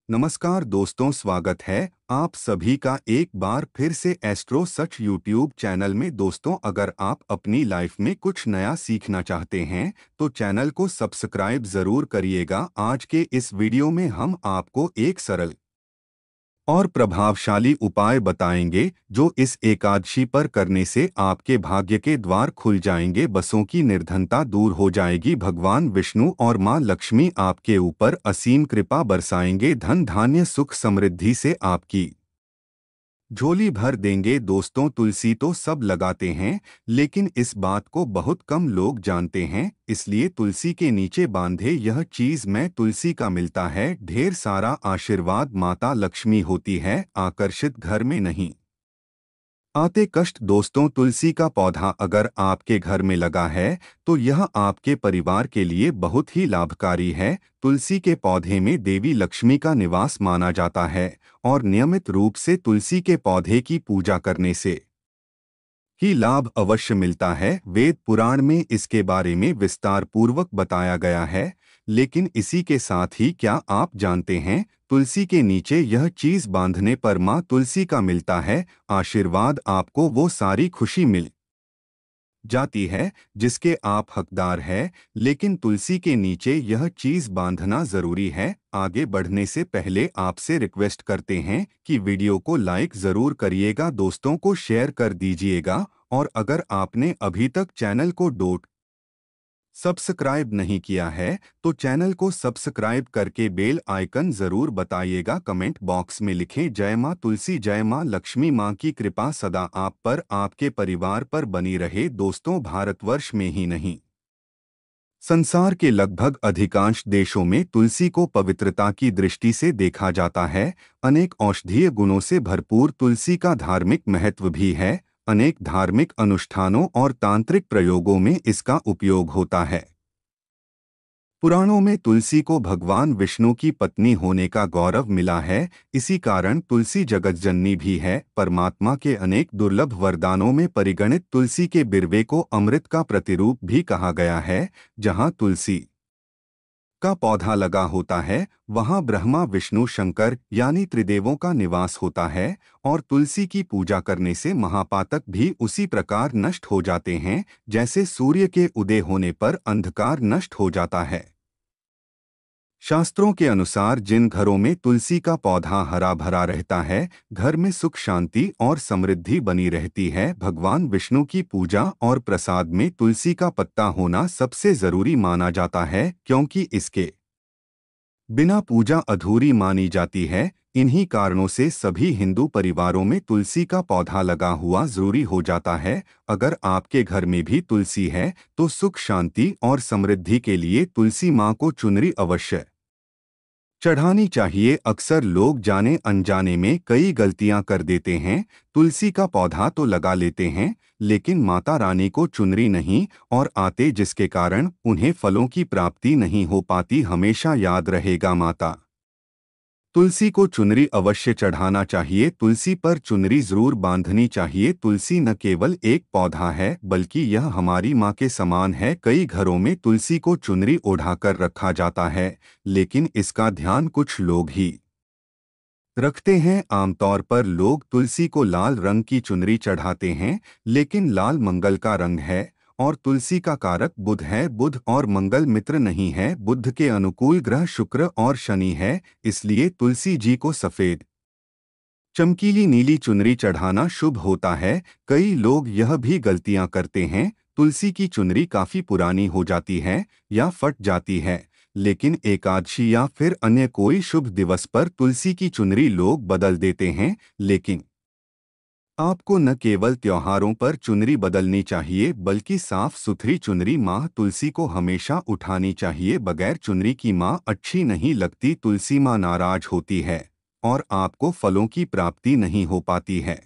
नमस्कार दोस्तों, स्वागत है आप सभी का एक बार फिर से एस्ट्रो सच यूट्यूब चैनल में। दोस्तों, अगर आप अपनी लाइफ में कुछ नया सीखना चाहते हैं तो चैनल को सब्सक्राइब जरूर करिएगा। आज के इस वीडियो में हम आपको एक सरल और प्रभावशाली उपाय बताएंगे जो इस एकादशी पर करने से आपके भाग्य के द्वार खुल जाएंगे, बसों की निर्धनता दूर हो जाएगी, भगवान विष्णु और मां लक्ष्मी आपके ऊपर असीम कृपा बरसाएंगे, धन धान्य सुख समृद्धि से आपकी झोली भर देंगे। दोस्तों, तुलसी तो सब लगाते हैं लेकिन इस बात को बहुत कम लोग जानते हैं, इसलिए तुलसी के नीचे बांधे यह चीज मैं तुलसी का मिलता है। ढेर सारा आशीर्वाद माता लक्ष्मी होती है, आकर्षित घर में नहीं आते कष्ट। दोस्तों, तुलसी का पौधा अगर आपके घर में लगा है तो यह आपके परिवार के लिए बहुत ही लाभकारी है। तुलसी के पौधे में देवी लक्ष्मी का निवास माना जाता है और नियमित रूप से तुलसी के पौधे की पूजा करने से ही लाभ अवश्य मिलता है। वेद पुराण में इसके बारे में विस्तार पूर्वक बताया गया है। लेकिन इसी के साथ ही क्या आप जानते हैं, तुलसी के नीचे यह चीज बांधने पर मां तुलसी का मिलता है आशीर्वाद, आपको वो सारी खुशी मिल जाती है जिसके आप हकदार हैं। लेकिन तुलसी के नीचे यह चीज बांधना जरूरी है। आगे बढ़ने से पहले आपसे रिक्वेस्ट करते हैं कि वीडियो को लाइक जरूर करिएगा, दोस्तों को शेयर कर दीजिएगा और अगर आपने अभी तक चैनल को सब्सक्राइब नहीं किया है तो चैनल को सब्सक्राइब करके बेल आइकन जरूर बताइएगा। कमेंट बॉक्स में लिखें जय मां तुलसी, जय मां लक्ष्मी, मां की कृपा सदा आप पर आपके परिवार पर बनी रहे। दोस्तों, भारतवर्ष में ही नहीं संसार के लगभग अधिकांश देशों में तुलसी को पवित्रता की दृष्टि से देखा जाता है। अनेक औषधीय गुणों से भरपूर तुलसी का धार्मिक महत्व भी है। अनेक धार्मिक अनुष्ठानों और तांत्रिक प्रयोगों में इसका उपयोग होता है। पुराणों में तुलसी को भगवान विष्णु की पत्नी होने का गौरव मिला है। इसी कारण तुलसी जगतजननी भी है। परमात्मा के अनेक दुर्लभ वरदानों में परिगणित तुलसी के बिरवे को अमृत का प्रतिरूप भी कहा गया है। जहाँ तुलसी का पौधा लगा होता है वहां ब्रह्मा विष्णु शंकर यानी त्रिदेवों का निवास होता है और तुलसी की पूजा करने से महापातक भी उसी प्रकार नष्ट हो जाते हैं जैसे सूर्य के उदय होने पर अंधकार नष्ट हो जाता है। शास्त्रों के अनुसार जिन घरों में तुलसी का पौधा हरा भरा रहता है, घर में सुख शांति और समृद्धि बनी रहती है। भगवान विष्णु की पूजा और प्रसाद में तुलसी का पत्ता होना सबसे जरूरी माना जाता है, क्योंकि इसके बिना पूजा अधूरी मानी जाती है। इन्हीं कारणों से सभी हिंदू परिवारों में तुलसी का पौधा लगा हुआ जरूरी हो जाता है। अगर आपके घर में भी तुलसी है तो सुख शांति और समृद्धि के लिए तुलसी माँ को चुनरी अवश्य चढ़ानी चाहिए। अक्सर लोग जाने अनजाने में कई गलतियां कर देते हैं। तुलसी का पौधा तो लगा लेते हैं लेकिन माता रानी को चुनरी नहीं और आते, जिसके कारण उन्हें फलों की प्राप्ति नहीं हो पाती। हमेशा याद रहेगा, माता तुलसी को चुनरी अवश्य चढ़ाना चाहिए। तुलसी पर चुनरी जरूर बांधनी चाहिए। तुलसी न केवल एक पौधा है बल्कि यह हमारी माँ के समान है। कई घरों में तुलसी को चुनरी ओढ़ाकर रखा जाता है लेकिन इसका ध्यान कुछ लोग ही रखते हैं। आमतौर पर लोग तुलसी को लाल रंग की चुनरी चढ़ाते हैं लेकिन लाल मंगल का रंग है और तुलसी का कारक बुध है। बुध और मंगल मित्र नहीं है। बुध के अनुकूल ग्रह शुक्र और शनि है, इसलिए तुलसी जी को सफेद चमकीली नीली चुनरी चढ़ाना शुभ होता है। कई लोग यह भी गलतियां करते हैं, तुलसी की चुनरी काफी पुरानी हो जाती है या फट जाती है, लेकिन एकादशी या फिर अन्य कोई शुभ दिवस पर तुलसी की चुनरी लोग बदल देते हैं। लेकिन आपको न केवल त्योहारों पर चुनरी बदलनी चाहिए बल्कि साफ सुथरी चुनरी माँ तुलसी को हमेशा उठानी चाहिए। बगैर चुनरी की माँ अच्छी नहीं लगती। तुलसी माँ नाराज होती है और आपको फलों की प्राप्ति नहीं हो पाती है।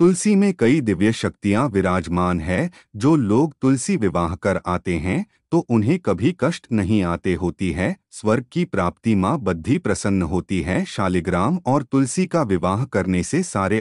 तुलसी में कई दिव्य शक्तियां विराजमान है। जो लोग तुलसी विवाह कर आते हैं तो उन्हें कभी कष्ट नहीं आते होती है। स्वर्ग की प्राप्ति मां बद्धी प्रसन्न होती है। शालिग्राम और तुलसी का विवाह करने से सारे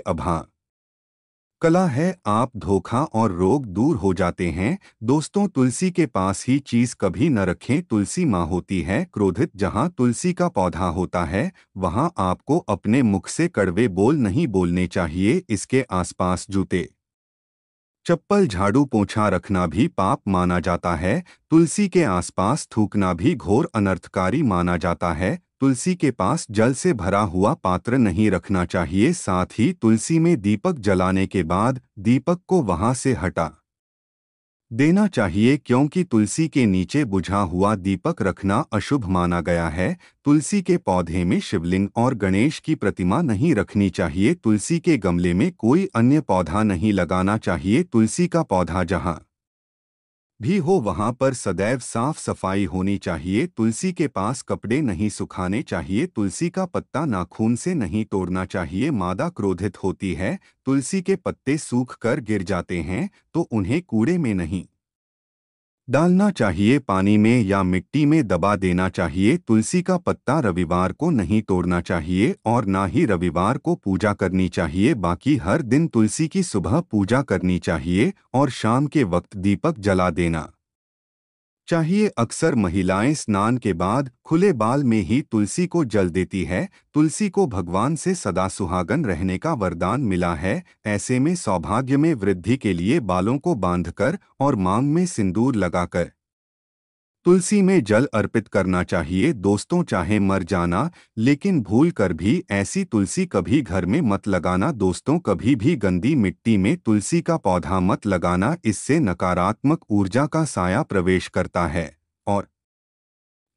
कला है आप धोखा और रोग दूर हो जाते हैं। दोस्तों, तुलसी के पास ही चीज कभी न रखें। तुलसी माँ होती है क्रोधित। जहाँ तुलसी का पौधा होता है वहाँ आपको अपने मुख से कड़वे बोल नहीं बोलने चाहिए। इसके आसपास जूते, चप्पल, झाड़ू, पोंछा रखना भी पाप माना जाता है। तुलसी के आसपास थूकना भी घोर अनर्थकारी माना जाता है। तुलसी के पास जल से भरा हुआ पात्र नहीं रखना चाहिए। साथ ही तुलसी में दीपक जलाने के बाद दीपक को वहां से हटा देना चाहिए, क्योंकि तुलसी के नीचे बुझा हुआ दीपक रखना अशुभ माना गया है। तुलसी के पौधे में शिवलिंग और गणेश की प्रतिमा नहीं रखनी चाहिए। तुलसी के गमले में कोई अन्य पौधा नहीं लगाना चाहिए। तुलसी का पौधा जहाँ भी हो वहां पर सदैव साफ सफाई होनी चाहिए। तुलसी के पास कपड़े नहीं सुखाने चाहिए। तुलसी का पत्ता नाखून से नहीं तोड़ना चाहिए। मादा क्रोधित होती है। तुलसी के पत्ते सूख कर गिर जाते हैं तो उन्हें कूड़े में नहीं डालना चाहिए, पानी में या मिट्टी में दबा देना चाहिए। तुलसी का पत्ता रविवार को नहीं तोड़ना चाहिए और ना ही रविवार को पूजा करनी चाहिए। बाकी हर दिन तुलसी की सुबह पूजा करनी चाहिए और शाम के वक्त दीपक जला देना चाहिए। अक्सर महिलाएं स्नान के बाद खुले बाल में ही तुलसी को जल देती है। तुलसी को भगवान से सदा सुहागन रहने का वरदान मिला है। ऐसे में सौभाग्य में वृद्धि के लिए बालों को बांधकर और मांग में सिंदूर लगाकर तुलसी में जल अर्पित करना चाहिए। दोस्तों, चाहे मर जाना लेकिन भूल कर भी ऐसी तुलसी कभी घर में मत लगाना। दोस्तों, कभी भी गंदी मिट्टी में तुलसी का पौधा मत लगाना। इससे नकारात्मक ऊर्जा का साया प्रवेश करता है और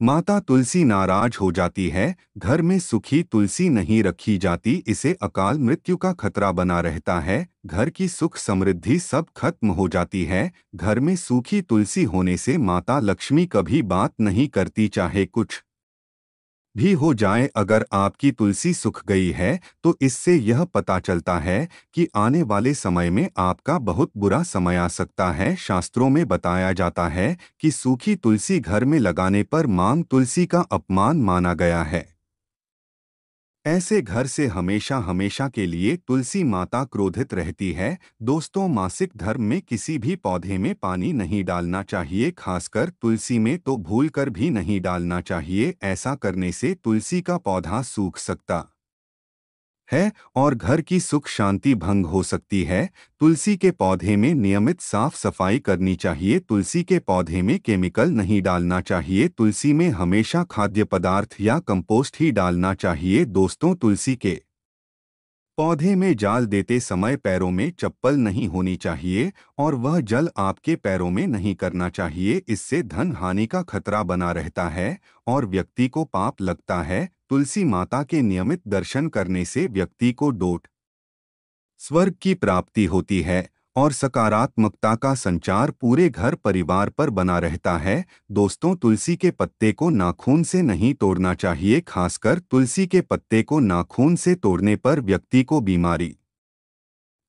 माता तुलसी नाराज हो जाती है। घर में सूखी तुलसी नहीं रखी जाती। इसे अकाल मृत्यु का खतरा बना रहता है। घर की सुख समृद्धि सब खत्म हो जाती है। घर में सूखी तुलसी होने से माता लक्ष्मी कभी बात नहीं करती, चाहे कुछ भी हो जाए। अगर आपकी तुलसी सूख गई है तो इससे यह पता चलता है कि आने वाले समय में आपका बहुत बुरा समय आ सकता है। शास्त्रों में बताया जाता है कि सूखी तुलसी घर में लगाने पर मांग तुलसी का अपमान माना गया है। ऐसे घर से हमेशा हमेशा के लिए तुलसी माता क्रोधित रहती है। दोस्तों, मासिक धर्म में किसी भी पौधे में पानी नहीं डालना चाहिए। खासकर तुलसी में तो भूल कर भी नहीं डालना चाहिए। ऐसा करने से तुलसी का पौधा सूख सकता है और घर की सुख शांति भंग हो सकती है। तुलसी के पौधे में नियमित साफ सफाई करनी चाहिए। तुलसी के पौधे में केमिकल नहीं डालना चाहिए। तुलसी में हमेशा खाद्य पदार्थ या कंपोस्ट ही डालना चाहिए। दोस्तों, तुलसी के पौधे में जाल देते समय पैरों में चप्पल नहीं होनी चाहिए और वह जल आपके पैरों में नहीं करना चाहिए। इससे धन हानि का खतरा बना रहता है और व्यक्ति को पाप लगता है। तुलसी माता के नियमित दर्शन करने से व्यक्ति को डोट स्वर्ग की प्राप्ति होती है और सकारात्मकता का संचार पूरे घर परिवार पर बना रहता है। दोस्तों, तुलसी के पत्ते को नाखून से नहीं तोड़ना चाहिए। खासकर तुलसी के पत्ते को नाखून से तोड़ने पर व्यक्ति को बीमारी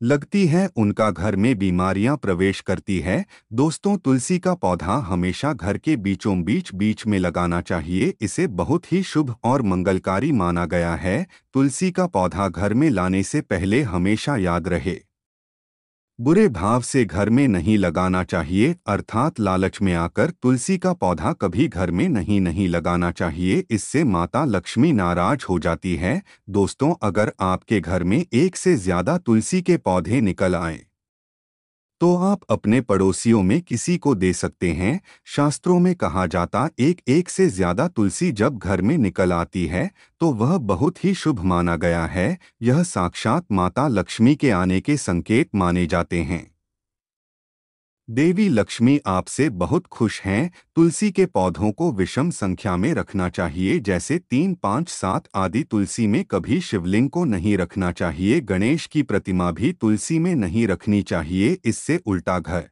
लगती है, उनका घर में बीमारियां प्रवेश करती है। दोस्तों, तुलसी का पौधा हमेशा घर के बीचों बीच बीच में लगाना चाहिए। इसे बहुत ही शुभ और मंगलकारी माना गया है। तुलसी का पौधा घर में लाने से पहले हमेशा याद रहे, बुरे भाव से घर में नहीं लगाना चाहिए। अर्थात लालच में आकर तुलसी का पौधा कभी घर में नहीं नहीं लगाना चाहिए। इससे माता लक्ष्मी नाराज हो जाती है। दोस्तों, अगर आपके घर में एक से ज्यादा तुलसी के पौधे निकल आए तो आप अपने पड़ोसियों में किसी को दे सकते हैं। शास्त्रों में कहा जाता एक एक से ज्यादा तुलसी जब घर में निकल आती है तो वह बहुत ही शुभ माना गया है। यह साक्षात माता लक्ष्मी के आने के संकेत माने जाते हैं। देवी लक्ष्मी आपसे बहुत खुश हैं। तुलसी के पौधों को विषम संख्या में रखना चाहिए, जैसे 3, 5, 7 आदि। तुलसी में कभी शिवलिंग को नहीं रखना चाहिए। गणेश की प्रतिमा भी तुलसी में नहीं रखनी चाहिए। इससे उल्टा घर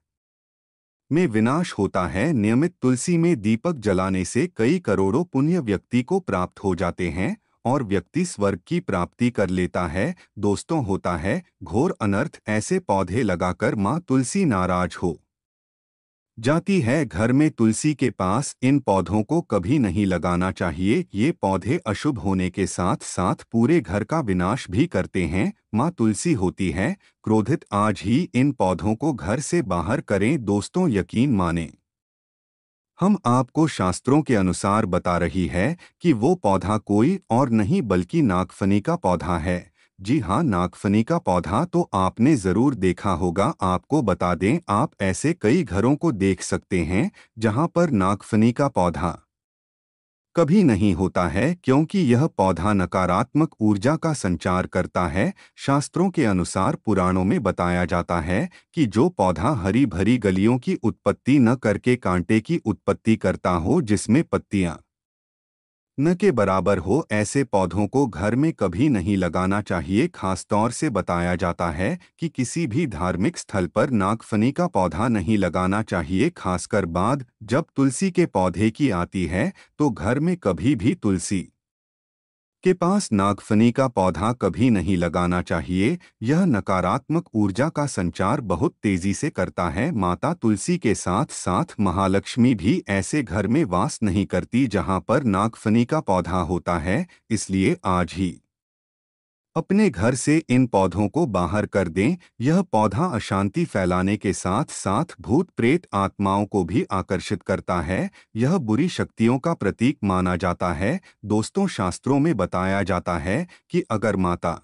में विनाश होता है। नियमित तुलसी में दीपक जलाने से कई करोड़ों पुण्य व्यक्ति को प्राप्त हो जाते हैं और व्यक्ति स्वर्ग की प्राप्ति कर लेता है। दोस्तों, होता है घोर अनर्थ ऐसे पौधे लगाकर माँ तुलसी नाराज हो जाती है। घर में तुलसी के पास इन पौधों को कभी नहीं लगाना चाहिए। ये पौधे अशुभ होने के साथ साथ पूरे घर का विनाश भी करते हैं। माँ तुलसी होती है क्रोधित। आज ही इन पौधों को घर से बाहर करें। दोस्तों, यकीन माने, हम आपको शास्त्रों के अनुसार बता रही है कि वो पौधा कोई और नहीं बल्कि नागफनी का पौधा है। जी हाँ, नागफनी का पौधा तो आपने ज़रूर देखा होगा। आपको बता दें, आप ऐसे कई घरों को देख सकते हैं जहाँ पर नागफनी का पौधा कभी नहीं होता है, क्योंकि यह पौधा नकारात्मक ऊर्जा का संचार करता है। शास्त्रों के अनुसार पुराणों में बताया जाता है कि जो पौधा हरी भरी गलियों की उत्पत्ति न करके कांटे की उत्पत्ति करता हो, जिसमें पत्तियां न के बराबर हो, ऐसे पौधों को घर में कभी नहीं लगाना चाहिए। खासतौर से बताया जाता है कि किसी भी धार्मिक स्थल पर नागफनी का पौधा नहीं लगाना चाहिए। खासकर बाद जब तुलसी के पौधे की आती है तो घर में कभी भी तुलसी के पास नागफनी का पौधा कभी नहीं लगाना चाहिए। यह नकारात्मक ऊर्जा का संचार बहुत तेजी से करता है। माता तुलसी के साथ साथ महालक्ष्मी भी ऐसे घर में वास नहीं करती जहां पर नागफनी का पौधा होता है। इसलिए आज ही अपने घर से इन पौधों को बाहर कर दें। यह पौधा अशांति फैलाने के साथ साथ भूत प्रेत आत्माओं को भी आकर्षित करता है। यह बुरी शक्तियों का प्रतीक माना जाता है। दोस्तों, शास्त्रों में बताया जाता है कि अगर माता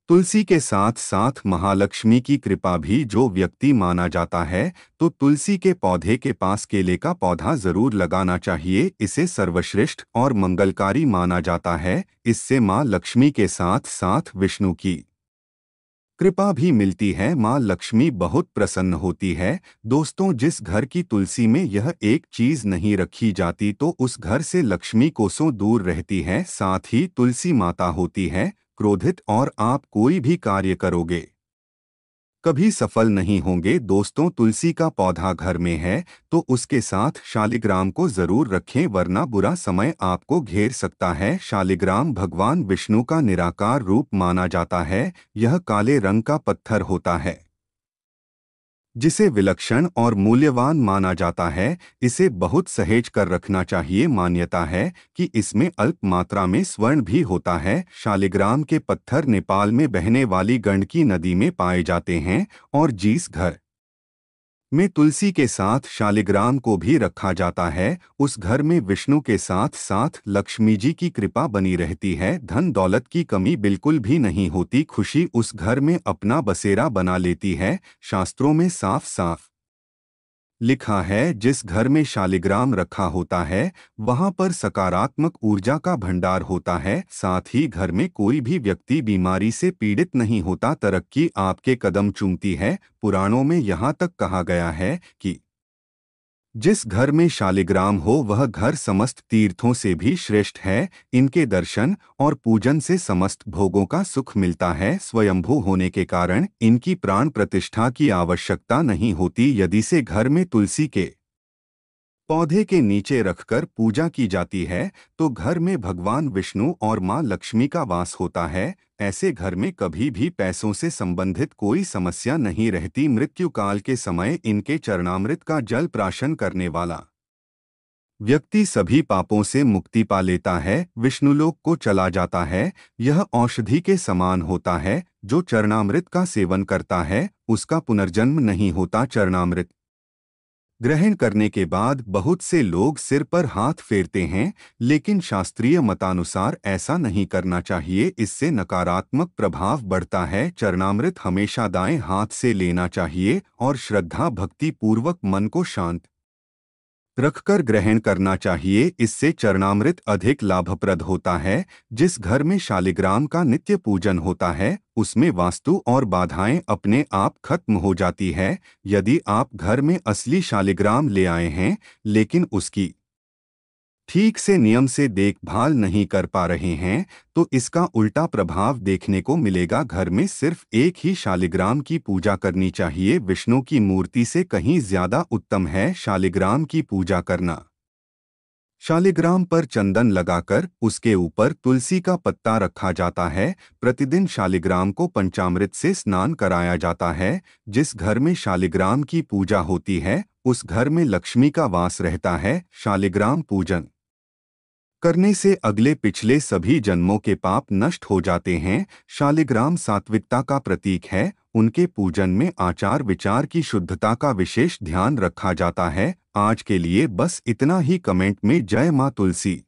तुलसी के साथ साथ महालक्ष्मी की कृपा भी जो व्यक्ति माना जाता है, तो तुलसी के पौधे के पास केले का पौधा जरूर लगाना चाहिए। इसे सर्वश्रेष्ठ और मंगलकारी माना जाता है। इससे माँ लक्ष्मी के साथ साथ विष्णु की कृपा भी मिलती है। माँ लक्ष्मी बहुत प्रसन्न होती है। दोस्तों, जिस घर की तुलसी में यह एक चीज नहीं रखी जाती तो उस घर से लक्ष्मी कोसों दूर रहती है। साथ ही तुलसी माता होती है क्रोधित, और आप कोई भी कार्य करोगे कभी सफल नहीं होंगे। दोस्तों, तुलसी का पौधा घर में है तो उसके साथ शालिग्राम को जरूर रखें, वरना बुरा समय आपको घेर सकता है। शालिग्राम भगवान विष्णु का निराकार रूप माना जाता है। यह काले रंग का पत्थर होता है जिसे विलक्षण और मूल्यवान माना जाता है। इसे बहुत सहेज कर रखना चाहिए। मान्यता है कि इसमें अल्प मात्रा में स्वर्ण भी होता है। शालिग्राम के पत्थर नेपाल में बहने वाली गंडकी नदी में पाए जाते हैं, और जिस घर में तुलसी के साथ शालिग्राम को भी रखा जाता है, उस घर में विष्णु के साथ साथ लक्ष्मी जी की कृपा बनी रहती है। धन दौलत की कमी बिल्कुल भी नहीं होती। खुशी उस घर में अपना बसेरा बना लेती है। शास्त्रों में साफ साफ लिखा है, जिस घर में शालिग्राम रखा होता है वहां पर सकारात्मक ऊर्जा का भंडार होता है। साथ ही घर में कोई भी व्यक्ति बीमारी से पीड़ित नहीं होता। तरक्की आपके कदम चूमती है। पुराणों में यहाँ तक कहा गया है कि जिस घर में शालिग्राम हो वह घर समस्त तीर्थों से भी श्रेष्ठ है। इनके दर्शन और पूजन से समस्त भोगों का सुख मिलता है। स्वयंभू होने के कारण इनकी प्राण प्रतिष्ठा की आवश्यकता नहीं होती। यदि से घर में तुलसी के पौधे के नीचे रखकर पूजा की जाती है तो घर में भगवान विष्णु और मां लक्ष्मी का वास होता है। ऐसे घर में कभी भी पैसों से संबंधित कोई समस्या नहीं रहती। मृत्यु काल के समय इनके चरणामृत का जल प्राशन करने वाला व्यक्ति सभी पापों से मुक्ति पा लेता है, विष्णुलोक को चला जाता है। यह औषधि के समान होता है। जो चरणामृत का सेवन करता है उसका पुनर्जन्म नहीं होता। चरणामृत ग्रहण करने के बाद बहुत से लोग सिर पर हाथ फेरते हैं, लेकिन शास्त्रीय मतानुसार ऐसा नहीं करना चाहिए। इससे नकारात्मक प्रभाव बढ़ता है। चरणामृत हमेशा दाएं हाथ से लेना चाहिए और श्रद्धा भक्ति पूर्वक मन को शांत रखकर ग्रहण करना चाहिए। इससे चरणामृत अधिक लाभप्रद होता है। जिस घर में शालिग्राम का नित्य पूजन होता है उसमें वास्तु और बाधाएं अपने आप खत्म हो जाती है। यदि आप घर में असली शालिग्राम ले आए हैं लेकिन उसकी ठीक से नियम से देखभाल नहीं कर पा रहे हैं तो इसका उल्टा प्रभाव देखने को मिलेगा। घर में सिर्फ एक ही शालिग्राम की पूजा करनी चाहिए। विष्णु की मूर्ति से कहीं ज्यादा उत्तम है शालिग्राम की पूजा करना। शालिग्राम पर चंदन लगाकर उसके ऊपर तुलसी का पत्ता रखा जाता है। प्रतिदिन शालिग्राम को पंचामृत से स्नान कराया जाता है। जिस घर में शालिग्राम की पूजा होती है उस घर में लक्ष्मी का वास रहता है। शालिग्राम पूजन करने से अगले पिछले सभी जन्मों के पाप नष्ट हो जाते हैं। शालिग्राम सात्विकता का प्रतीक है। उनके पूजन में आचार विचार की शुद्धता का विशेष ध्यान रखा जाता है। आज के लिए बस इतना ही। कमेंट में जय मां तुलसी,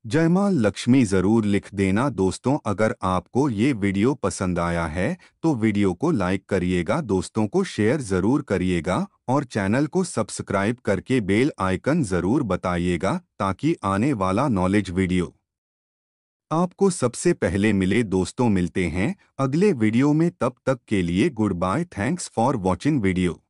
जय मां लक्ष्मी जरूर लिख देना। दोस्तों, अगर आपको ये वीडियो पसंद आया है तो वीडियो को लाइक करिएगा, दोस्तों को शेयर जरूर करिएगा और चैनल को सब्सक्राइब करके बेल आइकन जरूर बताइएगा ताकि आने वाला नॉलेज वीडियो आपको सबसे पहले मिले। दोस्तों, मिलते हैं अगले वीडियो में, तब तक के लिए good bye. Thanks for watching video.